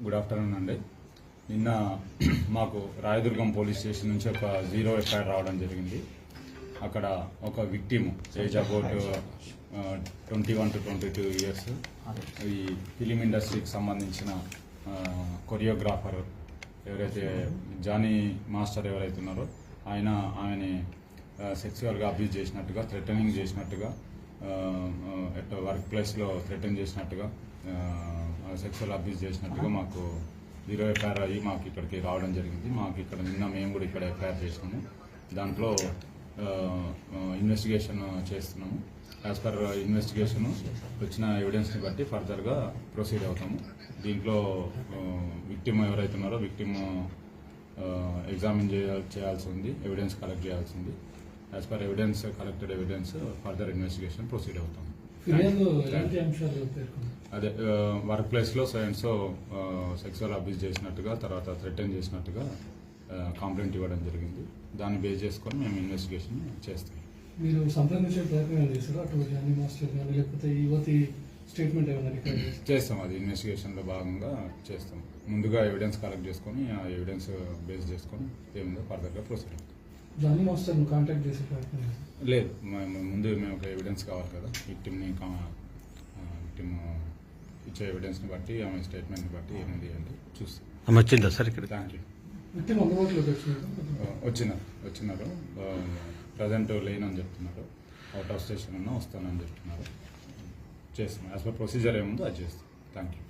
Good afternoon అండి. నిన్న మాకు రాయదుర్గం పోలీస్ స్టేషన్ నుంచి ఒక 0 ఎఫ్ఐఆర్ రావడం జరిగింది. అక్కడ ఒక victim age about 21 to 22 years, ఈ ఫిలిం ఇండస్ట్రీకి సంబంధించిన కొరియోగ్రాఫర్ ఎవరైతే జానీ మాస్టర్ ఎవరైతే ఉన్నారో ఆమెని సెక్సువల్గా అబ్యూజ్ చేసినట్టుగా, థ్రెటనింగ్ చేసినట్టుగా, వర్క్ ప్లేస్లో థ్రెటన్ చేసినట్టుగా, సెక్సువల్ అబ్యూజ్ చేసినట్టుగా మాకు 0 ఎఫ్ఐఆర్ అయ్యి మాకు ఇక్కడికి రావడం జరిగింది. మాకు ఇక్కడ నిన్న మేము కూడా ఇక్కడ ఎఫ్ఐఆర్ చేసినాము. దాంట్లో ఇన్వెస్టిగేషన్ చేస్తున్నాము. యాజ్ పర్ ఇన్వెస్టిగేషన్ వచ్చిన ఎవిడెన్స్ని బట్టి ఫర్దర్గా ప్రొసీడ్ అవుతాము. దీంట్లో విక్టిమ్ ఎవరైతే ఉన్నారో విక్టిమ్ ఎగ్జామిన్ చేయాల్సి ఉంది, ఎవిడెన్స్ కలెక్ట్ చేయాల్సి ఉంది. As per evidence collected evidence further investigation proceed అవుతాము. అదే వర్క్ ప్లేస్లో సో సెక్సువల్ అబ్యూజ్ చేసినట్టుగా, తర్వాత థ్రెటన్ చేసినట్టుగా కంప్లైంట్ ఇవ్వడం జరిగింది. దాన్ని బేస్ చేసుకొని మేము ఇన్వెస్టిగేషన్ చేస్తాం. మీరు సంప్రదించే ప్రయత్నం చేస్తారా అటు జానీ మాస్టర్ కానీ, లేకపోతే యువతి స్టేట్మెంట్ ఏమైనా రికార్డ్ చేస్తాం? అది ఇన్వెస్టిగేషన్లో భాగంగా చేస్తాం. ముందుగా ఎవిడెన్స్ కలెక్ట్ చేసుకొని ఆ ఎవిడెన్స్ బేస్ చేసుకొని ఏముందో ఫర్దర్గా ప్రొసీడ్ అవుతాం. జానీ మాస్టర్ను కాంటాక్ట్ చేసే ప్రయత్నం లేదు, ముందు మేము ఒక ఎవిడెన్స్ కావాలి కదా. విక్టిమ్ ఇచ్చే ఎవిడెన్స్ని బట్టి, ఆమె స్టేట్మెంట్ని బట్టి ఏముంది అంటే చూస్తాం. వచ్చిందా సార్ ఇక్కడ? Thank you. విక్టిమ్ అందుబాటులోకి వచ్చినారు. ప్రజెంట్ లేనని చెప్తున్నారు. అవుట్ ఆఫ్ స్టేషన్ ఉన్నా వస్తానని చెప్తున్నారు. చేస్తున్నాం. యాజ్ పర్ ప్రొసీజర్ ఏముందో అది చేస్తాం. Thank you.